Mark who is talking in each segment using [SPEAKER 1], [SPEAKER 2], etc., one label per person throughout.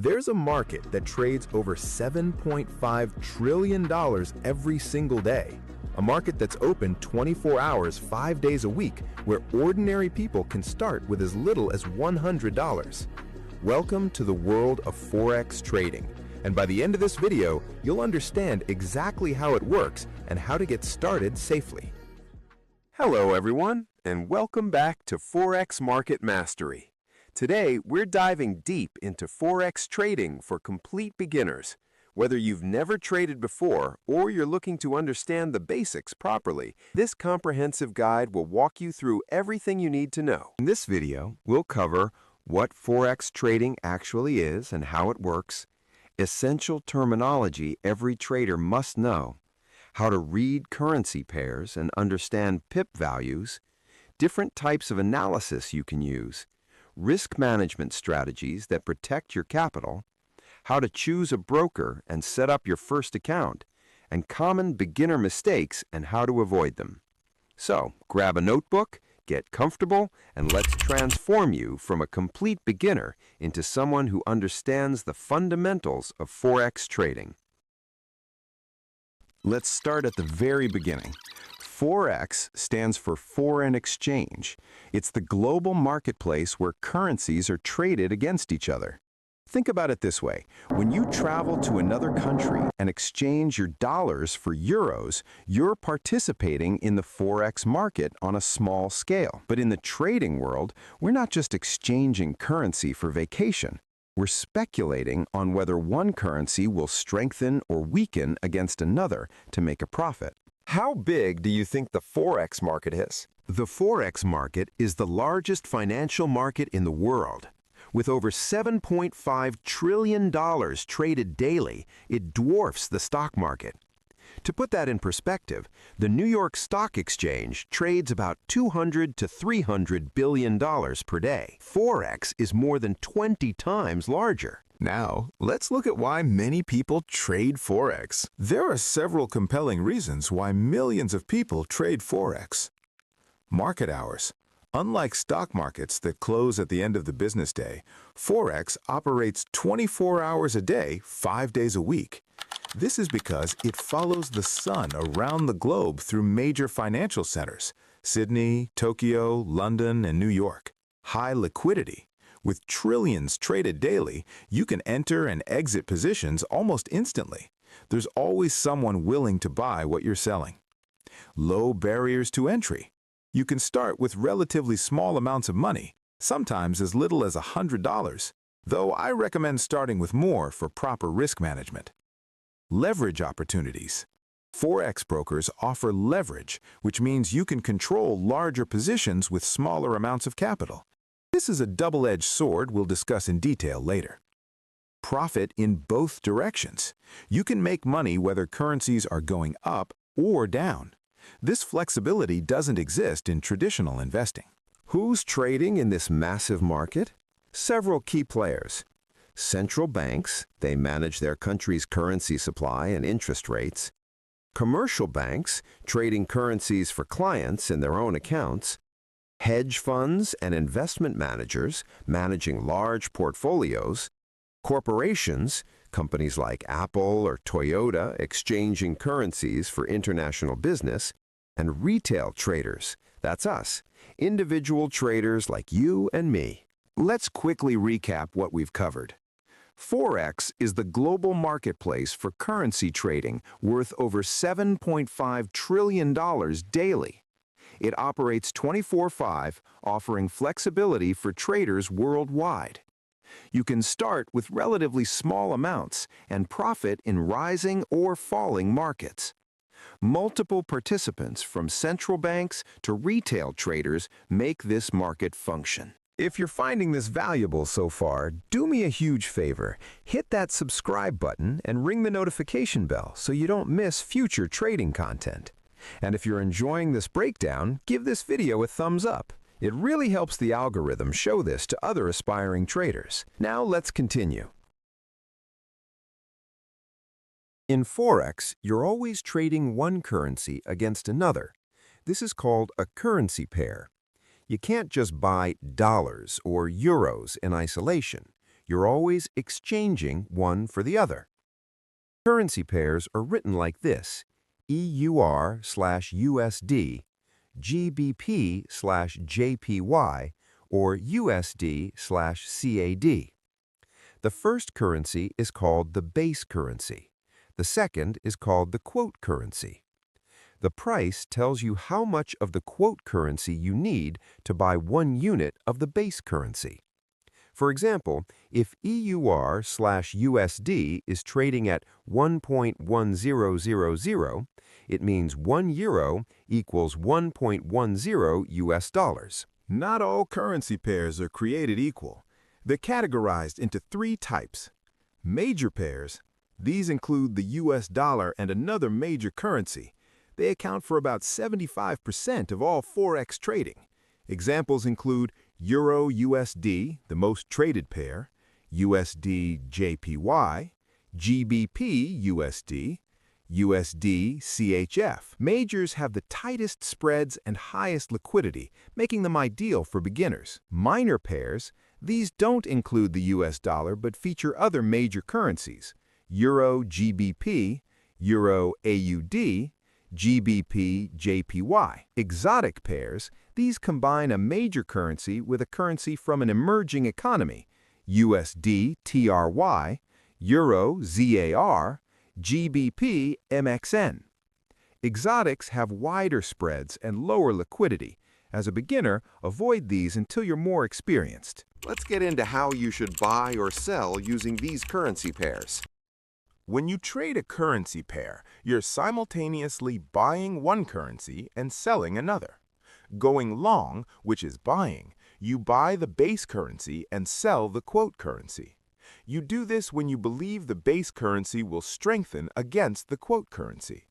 [SPEAKER 1] There's a market that trades over $7.5 trillion every single day. A market that's open 24 hours, 5 days a week, where ordinary people can start with as little as $100. Welcome to the world of Forex trading. And by the end of this video, you'll understand exactly how it works and how to get started safely. Hello everyone, and welcome back to Forex Market Mastery. Today, we're diving deep into Forex trading for complete beginners. Whether you've never traded before or you're looking to understand the basics properly, this comprehensive guide will walk you through everything you need to know. In this video, we'll cover what Forex trading actually is and how it works, essential terminology every trader must know, how to read currency pairs and understand pip values, different types of analysis you can use, risk management strategies that protect your capital, how to choose a broker and set up your first account, and common beginner mistakes and how to avoid them. So, grab a notebook, get comfortable, and let's transform you from a complete beginner into someone who understands the fundamentals of Forex trading. Let's start at the very beginning. Forex stands for foreign exchange. It's the global marketplace where currencies are traded against each other. Think about it this way. When you travel to another country and exchange your dollars for euros, you're participating in the Forex market on a small scale. But in the trading world, we're not just exchanging currency for vacation. We're speculating on whether one currency will strengthen or weaken against another to make a profit. How big do you think the Forex market is? The Forex market is the largest financial market in the world. With over $7.5 trillion traded daily, it dwarfs the stock market. To put that in perspective, the New York Stock Exchange trades about $200 to $300 billion per day. Forex is more than 20 times larger.
[SPEAKER 2] Now, let's look at why many people trade Forex. There are several compelling reasons why millions of people trade Forex. Market hours. Unlike stock markets that close at the end of the business day, Forex operates 24 hours a day, 5 days a week. This is because it follows the sun around the globe through major financial centers: Sydney, Tokyo, London, and New York. High liquidity. With trillions traded daily, you can enter and exit positions almost instantly. There's always someone willing to buy what you're selling. Low barriers to entry. You can start with relatively small amounts of money, sometimes as little as $100, though I recommend starting with more for proper risk management. Leverage opportunities. Forex brokers offer leverage, which means you can control larger positions with smaller amounts of capital. This is a double-edged sword we'll discuss in detail later. Profit in both directions. You can make money whether currencies are going up or down. This flexibility doesn't exist in traditional investing.
[SPEAKER 1] Who's trading in this massive market? Several key players. Central banks, they manage their country's currency supply and interest rates. Commercial banks, trading currencies for clients in their own accounts. Hedge funds and investment managers, managing large portfolios. Corporations, companies like Apple or Toyota, exchanging currencies for international business. And retail traders, that's us, individual traders like you and me. Let's quickly recap what we've covered. Forex is the global marketplace for currency trading worth over $7.5 trillion daily. It operates 24/5, offering flexibility for traders worldwide. You can start with relatively small amounts and profit in rising or falling markets. Multiple participants from central banks to retail traders make this market function. If you're finding this valuable so far, do me a huge favor. Hit that subscribe button and ring the notification bell so you don't miss future trading content. And if you're enjoying this breakdown, give this video a thumbs up. It really helps the algorithm show this to other aspiring traders. Now let's continue. In Forex, you're always trading one currency against another. This is called a currency pair. You can't just buy dollars or euros in isolation. You're always exchanging one for the other. Currency pairs are written like this: EUR/USD, GBP/JPY, or USD/CAD. The first currency is called the base currency. The second is called the quote currency. The price tells you how much of the quote currency you need to buy 1 unit of the base currency. For example, if EUR/USD is trading at 1.1000, it means 1 euro equals 1.10 US dollars.
[SPEAKER 2] Not all currency pairs are created equal. They're categorized into 3 types. Major pairs. These include the US dollar and another major currency. They account for about 75% of all Forex trading. Examples include Euro-USD, the most traded pair, USD-JPY, GBP-USD, USD-CHF. Majors have the tightest spreads and highest liquidity, making them ideal for beginners. Minor pairs, these don't include the US dollar but feature other major currencies: Euro-GBP, Euro-AUD, GBP-JPY. Exotic pairs, these combine a major currency with a currency from an emerging economy: USD-TRY, Euro-ZAR, GBP-MXN. Exotics have wider spreads and lower liquidity. As a beginner, avoid these until you're more experienced.
[SPEAKER 1] Let's get into how you should buy or sell using these currency pairs.
[SPEAKER 2] When you trade a currency pair, you're simultaneously buying one currency and selling another. Going long, which is buying, you buy the base currency and sell the quote currency. You do this when you believe the base currency will strengthen against the quote currency.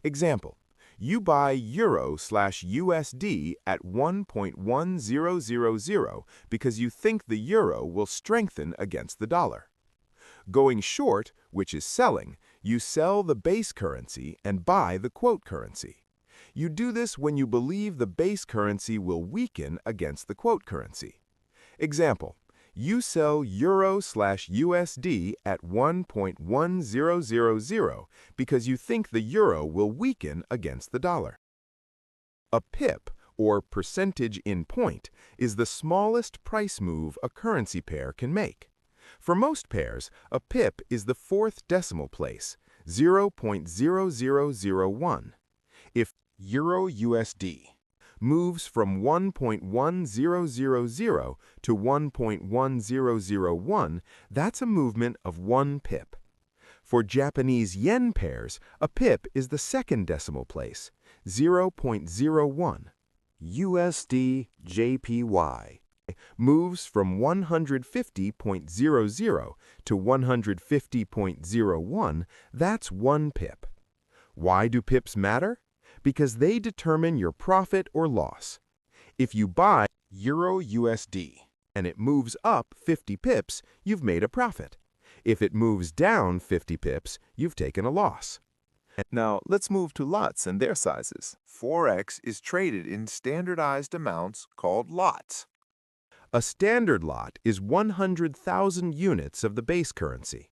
[SPEAKER 2] Example: you buy Euro/USD at 1.1000 because you think the euro will strengthen against the dollar. Going short, which is selling, you sell the base currency and buy the quote currency. You do this when you believe the base currency will weaken against the quote currency. Example: you sell Euro/USD at 1.1000 because you think the euro will weaken against the dollar. A pip, or percentage in point, is the smallest price move a currency pair can make. For most pairs, a pip is the 4th decimal place, 0.0001. If Euro-USD moves from 1.1000 to 1.1001, that's a movement of 1 pip. For Japanese yen pairs, a pip is the 2nd decimal place, 0.01. USD-JPY moves from 150.00 to 150.01, that's 1 pip. Why do pips matter? Because they determine your profit or loss. If you buy Euro-USD and it moves up 50 pips, you've made a profit. If it moves down 50 pips, you've taken a loss. Now, let's move to lots and their sizes.
[SPEAKER 1] Forex is traded in standardized amounts called lots.
[SPEAKER 2] A standard lot is 100,000 units of the base currency.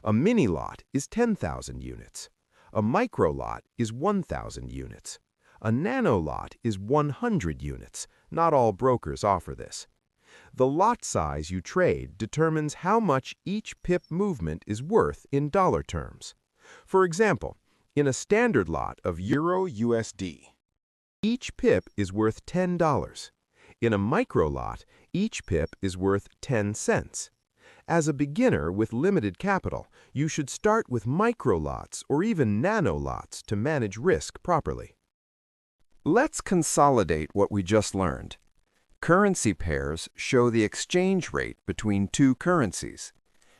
[SPEAKER 2] A mini lot is 10,000 units. A micro lot is 1,000 units. A nano lot is 100 units. Not all brokers offer this. The lot size you trade determines how much each pip movement is worth in dollar terms. For example, in a standard lot of Euro-USD, each pip is worth $10. In a micro lot, each pip is worth 10 cents. As a beginner with limited capital, you should start with micro lots or even nano lots to manage risk properly. Let's consolidate what we just learned. Currency pairs show the exchange rate between 2 currencies.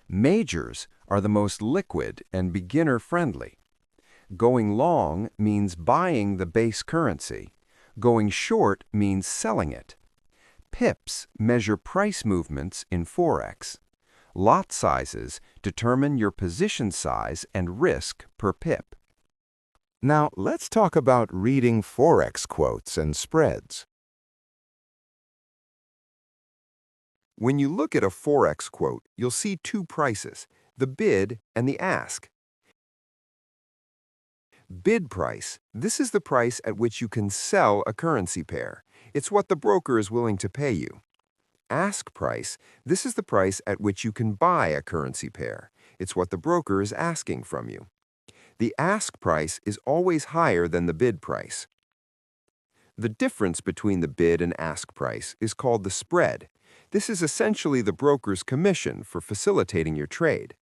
[SPEAKER 2] Majors are the most liquid and beginner-friendly. Going long means buying the base currency. Going short means selling it. Pips measure price movements in Forex. Lot sizes determine your position size and risk per pip. Now, let's talk about reading Forex quotes and spreads.
[SPEAKER 1] When you look at a Forex quote, you'll see two prices, the bid and the ask. Bid price, this is the price at which you can sell a currency pair. It's what the broker is willing to pay you. Ask price, this is the price at which you can buy a currency pair. It's what the broker is asking from you. The ask price is always higher than the bid price. The difference between the bid and ask price is called the spread. This is essentially the broker's commission for facilitating your trade.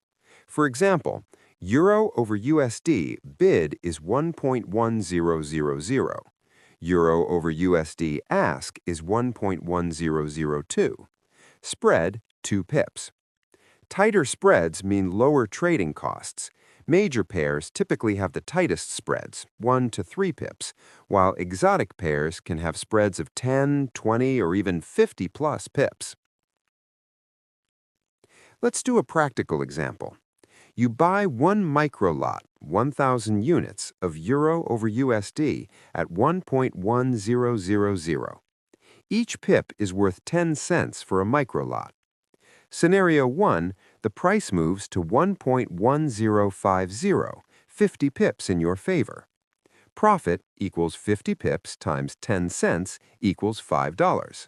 [SPEAKER 1] For example, Euro over USD bid is 1.1000. Euro over USD ask is 1.1002. Spread, 2 pips. Tighter spreads mean lower trading costs. Major pairs typically have the tightest spreads, 1 to 3 pips, while exotic pairs can have spreads of 10, 20, or even 50 plus pips. Let's do a practical example. You buy one micro lot, 1,000 units, of Euro over USD at 1.1000. Each pip is worth 10 cents for a micro lot. Scenario 1, the price moves to 1.1050, 50 pips in your favor. Profit equals 50 pips times 10 cents equals $5.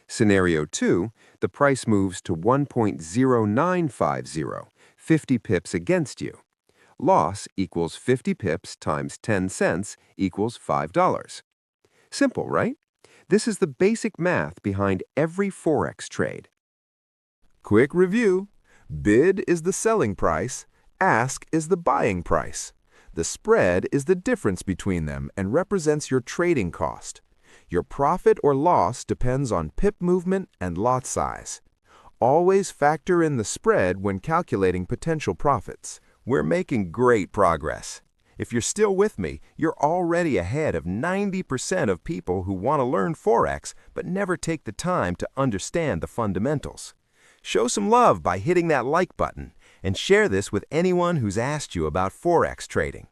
[SPEAKER 1] Scenario 2, the price moves to 1.0950, 50 pips against you. Loss equals 50 pips times 10 cents equals $5. Simple, right? This is the basic math behind every Forex trade.
[SPEAKER 2] Quick review. Bid is the selling price. Ask is the buying price. The spread is the difference between them and represents your trading cost. Your profit or loss depends on pip movement and lot size. Always factor in the spread when calculating potential profits. We're making great progress. If you're still with me, you're already ahead of 90% of people who want to learn Forex but never take the time to understand the fundamentals. Show some love by hitting that like button and share this with anyone who's asked you about Forex trading.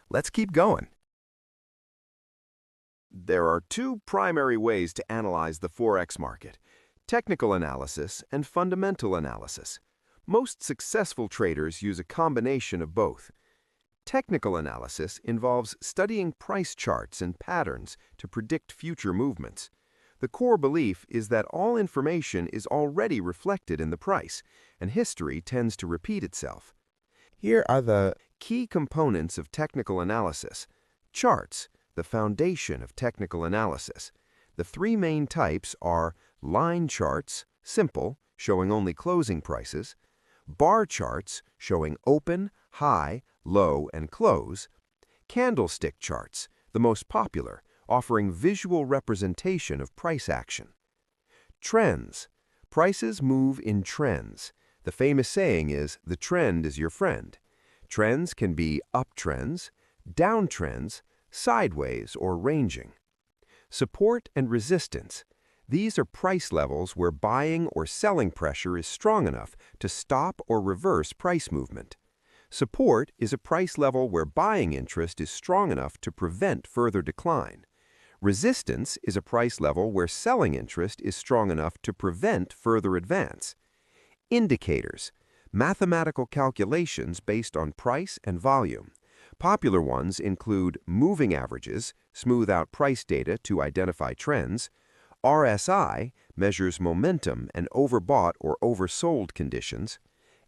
[SPEAKER 2] Let's keep going. There are two primary ways to analyze the Forex market: technical analysis and fundamental analysis. Most successful traders use a combination of both. Technical analysis involves studying price charts and patterns to predict future movements. The core belief is that all information is already reflected in the price, and history tends to repeat itself. Here are the key components of technical analysis. Charts, the foundation of technical analysis. The three main types are line charts, simple, showing only closing prices; bar charts, showing open, high, low, and close; candlestick charts, the most popular, offering visual representation of price action. Trends. Prices move in trends. The famous saying is, "The trend is your friend." Trends can be uptrends, downtrends, sideways, or ranging. Support and resistance. These are price levels where buying or selling pressure is strong enough to stop or reverse price movement. Support is a price level where buying interest is strong enough to prevent further decline. Resistance is a price level where selling interest is strong enough to prevent further advance. Indicators, mathematical calculations based on price and volume. Popular ones include moving averages, smooth out price data to identify trends; RSI measures momentum and overbought or oversold conditions;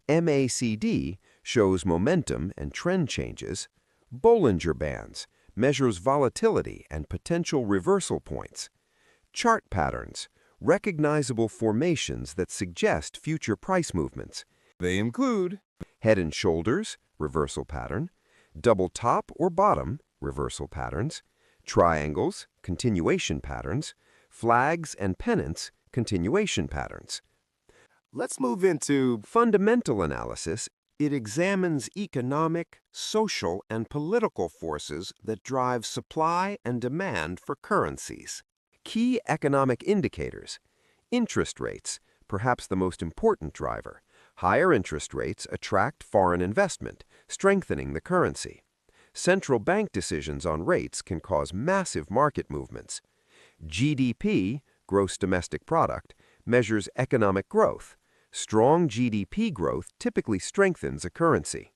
[SPEAKER 2] MACD shows momentum and trend changes; Bollinger Bands measures volatility and potential reversal points; chart patterns, recognizable formations that suggest future price movements. They include head and shoulders, reversal pattern; double top or bottom, reversal patterns; triangles, continuation patterns; flags and pennants, continuation patterns. Let's move into fundamental analysis. It examines economic, social, and political forces that drive supply and demand for currencies. Key economic indicators. Interest rates, perhaps the most important driver. Higher interest rates attract foreign investment, strengthening the currency. Central bank decisions on rates can cause massive market movements. GDP, gross domestic product,
[SPEAKER 1] measures economic growth. Strong GDP growth typically strengthens a currency.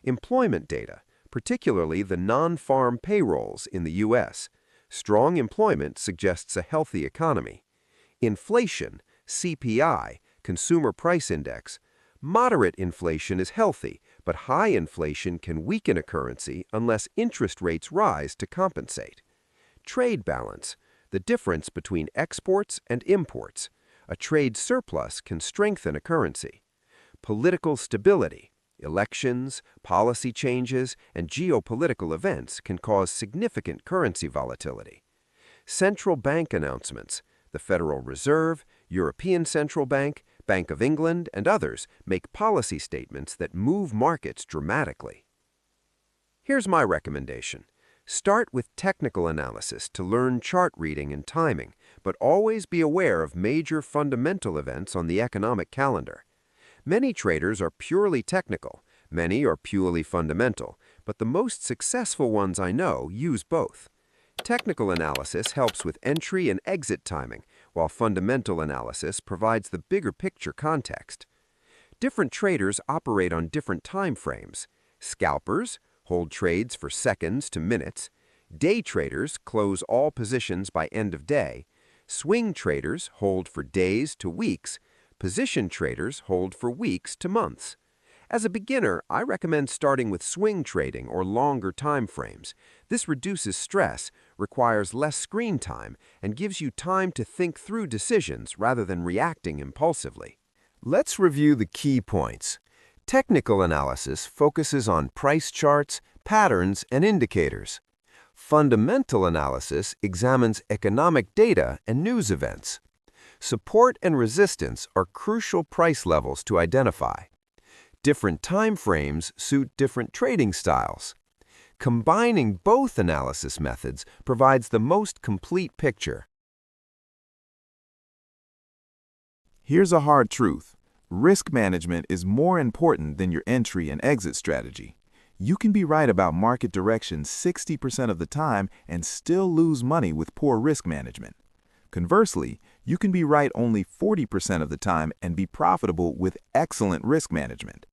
[SPEAKER 1] Employment data, particularly the non-farm payrolls in the U.S. Strong employment suggests a healthy economy. Inflation, CPI, Consumer Price Index. Moderate inflation is healthy, but high inflation can weaken a currency unless interest rates rise to compensate. Trade balance, the difference between exports and imports. A trade surplus can strengthen a currency. Political stability, elections, policy changes, and geopolitical events can cause significant currency volatility. Central bank announcements, the Federal Reserve, European Central Bank, Bank of England, and others make policy statements that move markets dramatically. Here's my recommendation. Start with technical analysis to learn chart reading and timing, but always be aware of major fundamental events on the economic calendar. Many traders are purely technical, many are purely fundamental, but the most successful ones I know use both. Technical analysis helps with entry and exit timing, while fundamental analysis provides the bigger picture context. Different traders operate on different time frames. Scalpers hold trades for seconds to minutes. Day traders close all positions by end of day. Swing traders hold for days to weeks. Position traders hold for weeks to months. As a beginner, I recommend starting with swing trading or longer time frames. This reduces stress, requires less screen time, and gives you time to think through decisions rather than reacting impulsively. Let's review the key points. Technical analysis focuses on price charts, patterns, and indicators. Fundamental analysis examines economic data and news events. Support and resistance are crucial price levels to identify. Different time frames suit different trading styles. Combining both analysis methods provides the most complete picture.
[SPEAKER 2] Here's a hard truth. Risk management is more important than your entry and exit strategy. You can be right about market direction 60% of the time and still lose money with poor risk management. Conversely, you can be right only 40% of the time and be profitable with excellent risk management.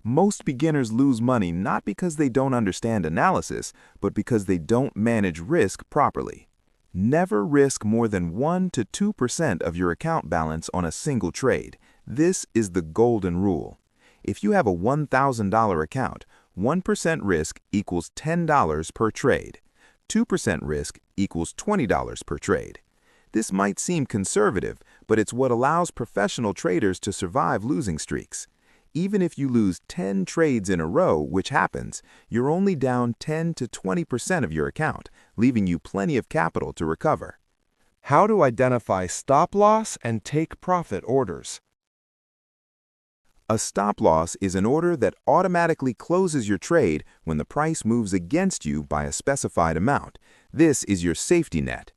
[SPEAKER 2] Most beginners lose money not because they don't understand analysis, but because they don't manage risk properly. Never risk more than 1 to 2% of your account balance on a single trade. This is the golden rule. If you have a $1,000 account, 1% risk equals $10 per trade. 2% risk equals $20 per trade. This might seem conservative, but it's what allows professional traders to survive losing streaks. Even if you lose 10 trades in a row, which happens, you're only down 10 to 20% of your account, leaving you plenty of capital to recover.
[SPEAKER 3] How to identify stop loss and take profit orders.
[SPEAKER 2] A stop loss is an order that automatically closes your trade when the price moves against you by a specified amount. This is your safety net.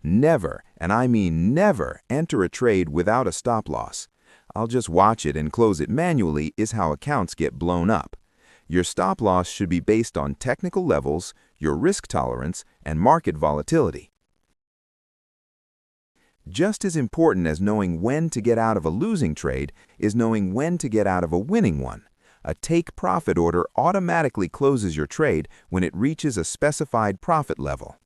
[SPEAKER 2] Never, and I mean never, enter a trade without a stop loss. I'll just watch it and close it manually is how accounts get blown up. Your stop loss should be based on technical levels, your risk tolerance, and market volatility. Just as important as knowing when to get out of a losing trade is knowing when to get out of a winning one. A take profit order automatically closes your trade when it reaches a specified profit level.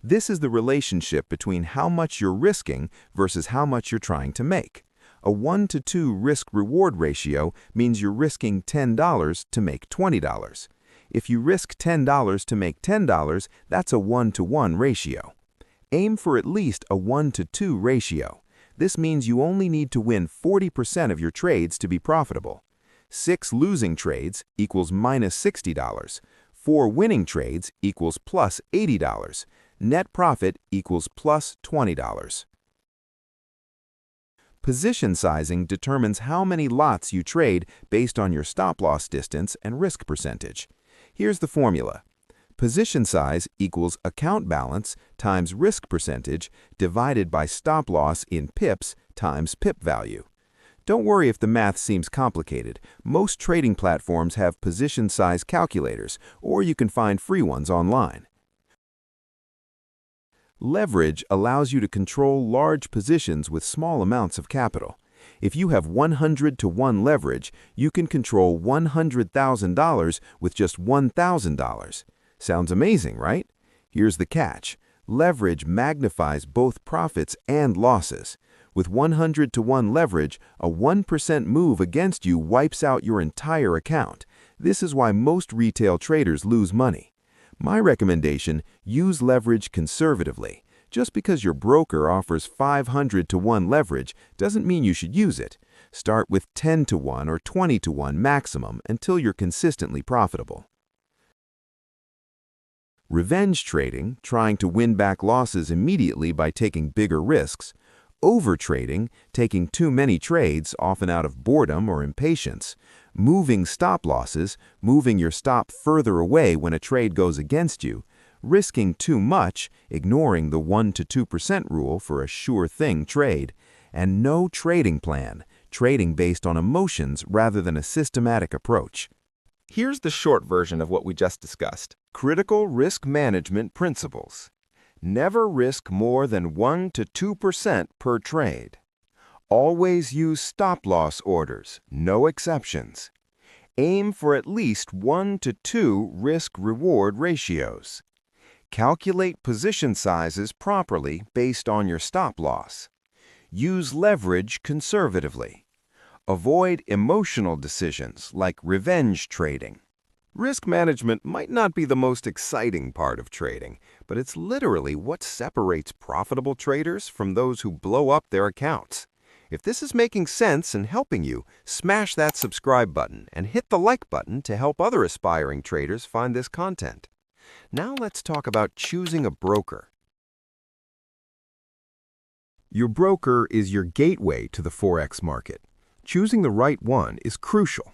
[SPEAKER 2] This is the relationship between how much you're risking versus how much you're trying to make. A 1 to 2 risk-reward ratio means you're risking $10 to make $20. If you risk $10 to make $10, that's a 1 to 1 ratio. Aim for at least a 1 to 2 ratio. This means you only need to win 40% of your trades to be profitable. 6 losing trades equals minus $60. 4 winning trades equals plus $80. Net profit equals plus $20. Position sizing determines how many lots you trade based on your stop-loss distance and risk percentage. Here's the formula. Position size equals account balance times risk percentage divided by stop-loss in pips times pip value. Don't worry if the math seems complicated. Most trading platforms have position size calculators, or you can find free ones online. Leverage allows you to control large positions with small amounts of capital. If you have 100-to-1 leverage, you can control $100,000 with just $1,000. Sounds amazing, right? Here's the catch. Leverage magnifies both profits and losses. With 100-to-1 leverage, a 1% move against you wipes out your entire account. This is why most retail traders lose money. My recommendation, use leverage conservatively. Just because your broker offers 500-to-1 leverage doesn't mean you should use it. Start with 10-to-1 or 20-to-1 maximum until you're consistently profitable. Revenge trading, trying to win back losses immediately by taking bigger risks. Overtrading, taking too many trades, often out of boredom or impatience. Moving stop losses, moving your stop further away when a trade goes against you. Risking too much, ignoring the 1-to 2% rule for a sure-thing trade. And no trading plan, trading based on emotions rather than a systematic approach.
[SPEAKER 3] Here's the short version of what we just discussed. Critical risk management principles. Never risk more than 1-to 2% per trade. Always use stop-loss orders, no exceptions. Aim for at least 1-to 2 risk-reward ratios. Calculate position sizes properly based on your stop-loss. Use leverage conservatively. Avoid emotional decisions like revenge trading. Risk management might not be the most exciting part of trading, but it's literally what separates profitable traders from those who blow up their accounts. If this is making sense and helping you, smash that subscribe button and hit the like button to help other aspiring traders find this content. Now let's talk about choosing a broker. Your broker is your gateway to the Forex market. Choosing the right one is crucial.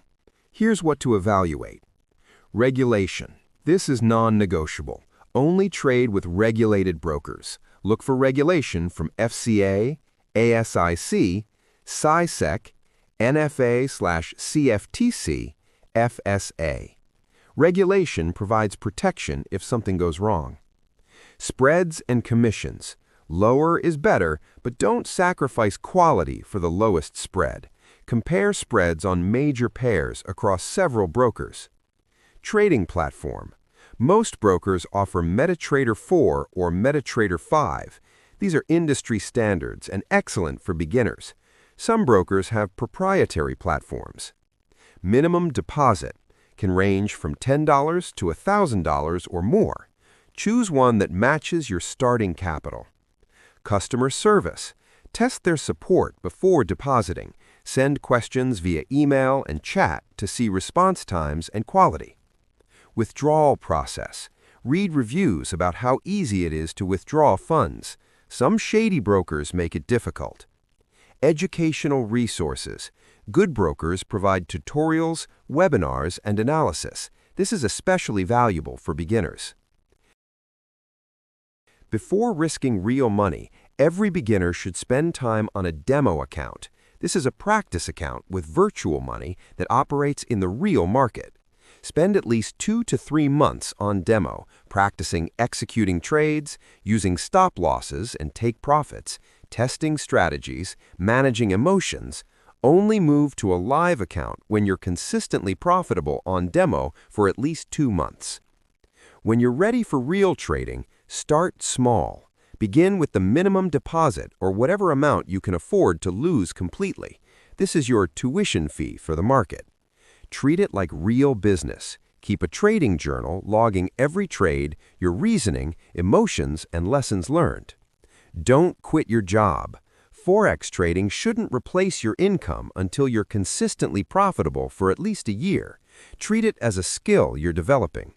[SPEAKER 3] Here's what to evaluate. Regulation. This is non-negotiable. Only trade with regulated brokers. Look for regulation from FCA, ASIC, SISEC, NFA/CFTC, FSA. Regulation provides protection if something goes wrong. Spreads and commissions. Lower is better, but don't sacrifice quality for the lowest spread. Compare spreads on major pairs across several brokers. Trading platform. Most brokers offer MetaTrader 4 or MetaTrader 5. These are industry standards and excellent for beginners. Some brokers have proprietary platforms. Minimum deposit can range from $10 to $1,000 or more. Choose one that matches your starting capital. Customer service. Test their support before depositing. Send questions via email and chat to see response times and quality. Withdrawal process. Read reviews about how easy it is to withdraw funds. Some shady brokers make it difficult. Educational resources. Good brokers provide tutorials, webinars, and analysis. This is especially valuable for beginners. Before risking real money, every beginner should spend time on a demo account. This is a practice account with virtual money that operates in the real market. Spend at least 2 to 3 months on demo, practicing executing trades, using stop losses and take profits, testing strategies, managing emotions. Only move to a live account when you're consistently profitable on demo for at least 2 months. When you're ready for real trading, start small. Begin with the minimum deposit or whatever amount you can afford to lose completely. This is your tuition fee for the market. Treat it like real business. Keep a trading journal logging every trade, your reasoning, emotions, and lessons learned. Don't quit your job. Forex trading shouldn't replace your income until you're consistently profitable for at least a year. Treat it as a skill you're developing.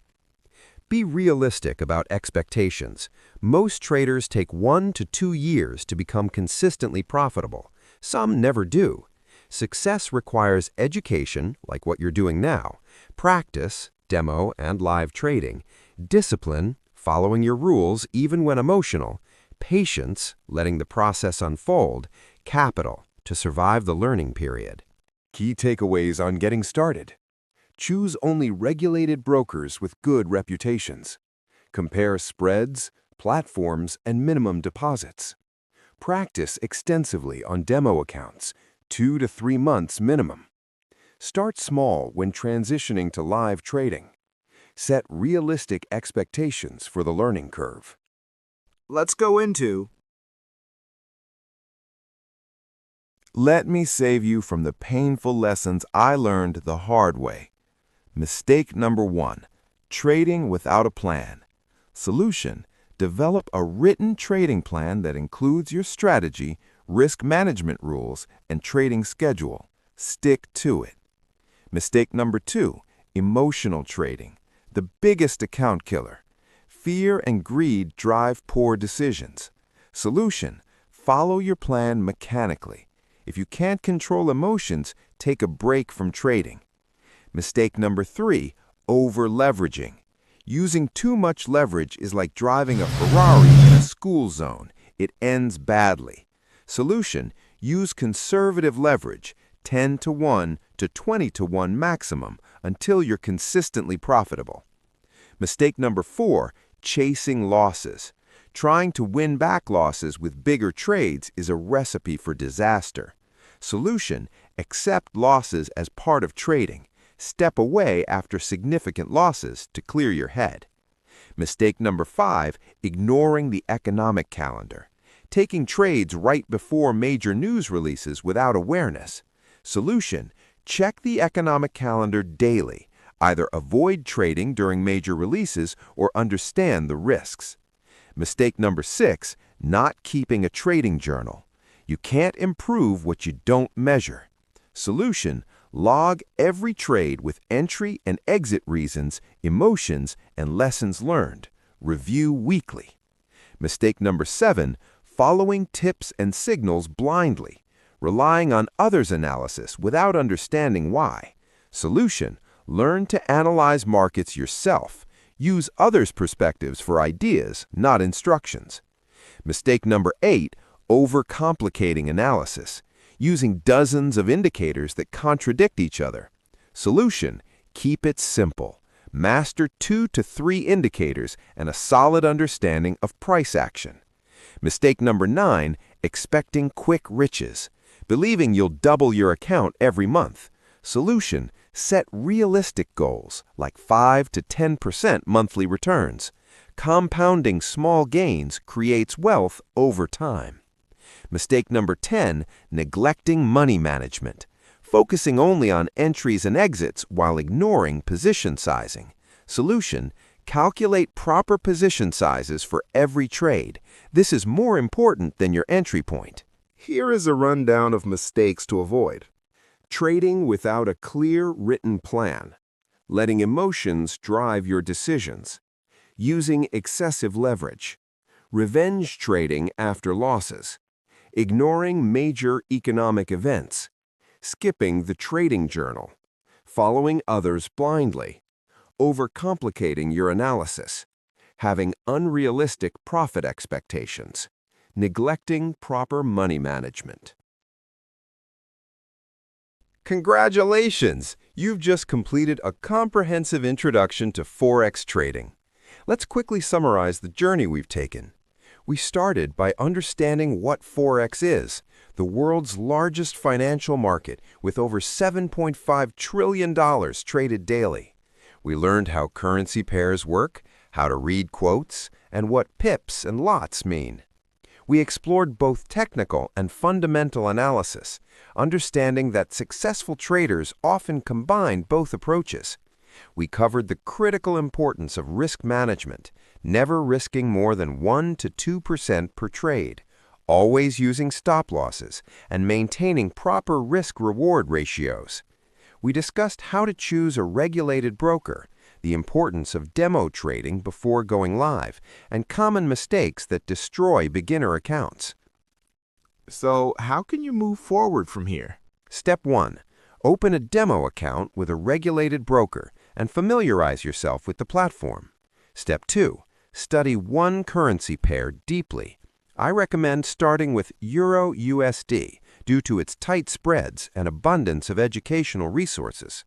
[SPEAKER 3] Be realistic about expectations. Most traders take 1 to 2 years to become consistently profitable. Some never do. Success requires education, like what you're doing now, practice, demo and live trading, discipline, following your rules even when emotional, patience, letting the process unfold, capital, to survive the learning period. Key takeaways on getting started. Choose only regulated brokers with good reputations. Compare spreads, platforms, and minimum deposits. Practice extensively on demo accounts, 2 to 3 months minimum. Start small when transitioning to live trading. Set realistic expectations for the learning curve.
[SPEAKER 2] Let's go into. Let me save you from the painful lessons I learned the hard way. Mistake number 1, trading without a plan. Solution: develop a written trading plan that includes your strategy, risk management rules, and trading schedule. Stick to it. Mistake number 2, emotional trading, the biggest account killer. Fear and greed drive poor decisions. Solution: follow your plan mechanically. If you can't control emotions, take a break from trading. Mistake number 3, over-leveraging. Using too much leverage is like driving a Ferrari in a school zone. It ends badly. Solution: use conservative leverage, 10 to 1 to 20 to 1 maximum, until you're consistently profitable. Mistake number 4, chasing losses. Trying to win back losses with bigger trades is a recipe for disaster. Solution: accept losses as part of trading. Step away after significant losses to clear your head. Mistake number 5, ignoring the economic calendar. Taking trades right before major news releases without awareness. Solution: check the economic calendar daily. Either avoid trading during major releases or understand the risks. Mistake number 6, not keeping a trading journal. You can't improve what you don't measure. Solution: log every trade with entry and exit reasons, emotions, and lessons learned. Review weekly. Mistake number 7, following tips and signals blindly. Relying on others' analysis without understanding why. Solution: learn to analyze markets yourself. Use others' perspectives for ideas, not instructions. Mistake number 8, overcomplicating analysis. Using dozens of indicators that contradict each other. Solution: keep it simple. Master 2 to 3 indicators and a solid understanding of price action. Mistake number 9, expecting quick riches. Believing you'll double your account every month. Solution: set realistic goals like 5 to 10% monthly returns. Compounding small gains creates wealth over time. Mistake number 10, neglecting money management. Focusing only on entries and exits while ignoring position sizing. Solution: calculate proper position sizes for every trade. This is more important than your entry point.
[SPEAKER 1] Here is a rundown of mistakes to avoid. Trading without a clear written plan. Letting emotions drive your decisions. Using excessive leverage. Revenge trading after losses. Ignoring major economic events. Skipping the trading journal. Following others blindly. Overcomplicating your analysis. Having unrealistic profit expectations. Neglecting proper money management. Congratulations! You've just completed a comprehensive introduction to Forex trading. Let's quickly summarize the journey we've taken. We started by understanding what Forex is, the world's largest financial market with over $7.5 trillion traded daily. We learned how currency pairs work, how to read quotes, and what pips and lots mean. We explored both technical and fundamental analysis, understanding that successful traders often combine both approaches. We covered the critical importance of risk management, never risking more than 1 to 2% per trade, always using stop losses, and maintaining proper risk-reward ratios. We discussed how to choose a regulated broker, the importance of demo trading before going live, and common mistakes that destroy beginner accounts.
[SPEAKER 2] So, how can you move forward from here?
[SPEAKER 3] Step 1. Open a demo account with a regulated broker and familiarize yourself with the platform. Step 2. Study one currency pair deeply. I recommend starting with Euro-USD due to its tight spreads and abundance of educational resources.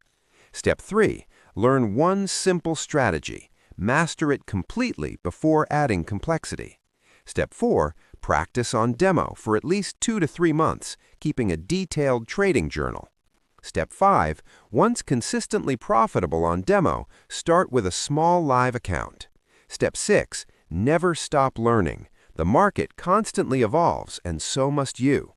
[SPEAKER 3] Step 3. Learn one simple strategy. Master it completely before adding complexity. Step 4. Practice on demo for at least 2 to 3 months, keeping a detailed trading journal. Step 5. Once consistently profitable on demo, start with a small live account. Step 6. Never stop learning. The market constantly evolves, and so must you.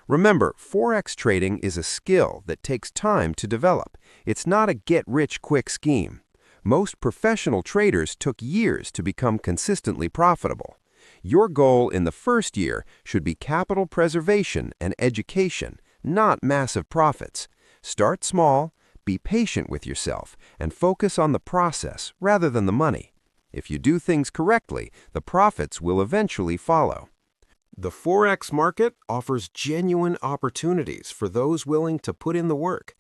[SPEAKER 3] Remember, Forex trading is a skill that takes time to develop. It's not a get-rich-quick scheme. Most professional traders took years to become consistently profitable. Your goal in the first year should be capital preservation and education, not massive profits. Start small, be patient with yourself, and focus on the process rather than the money. If you do things correctly, the profits will eventually follow. The Forex market offers genuine opportunities for those willing to put in the work.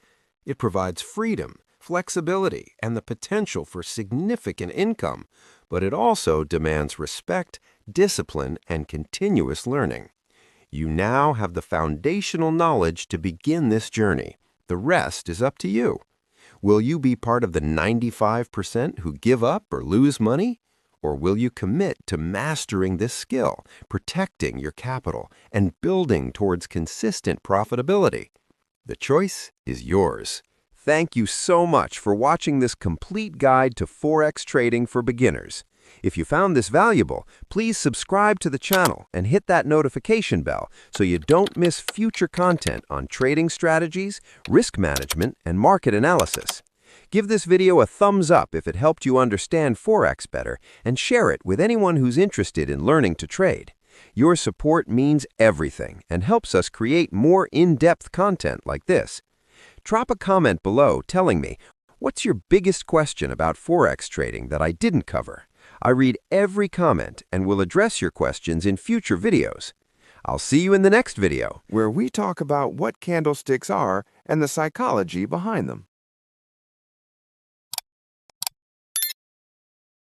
[SPEAKER 3] It provides freedom, flexibility, and the potential for significant income, but it also demands respect, discipline, and continuous learning. You now have the foundational knowledge to begin this journey. The rest is up to you. Will you be part of the 95% who give up or lose money? Or will you commit to mastering this skill, protecting your capital, and building towards consistent profitability? The choice is yours. Thank you so much for watching this complete guide to Forex trading for beginners. If you found this valuable, please subscribe to the channel and hit that notification bell so you don't miss future content on trading strategies, risk management, and market analysis. Give this video a thumbs up if it helped you understand Forex better, and share it with anyone who's interested in learning to trade. Your support means everything and helps us create more in-depth content like this. Drop a comment below telling me, what's your biggest question about Forex trading that I didn't cover? I read every comment and will address your questions in future videos. I'll see you in the next video,
[SPEAKER 2] where we talk about what candlesticks are and the psychology behind them.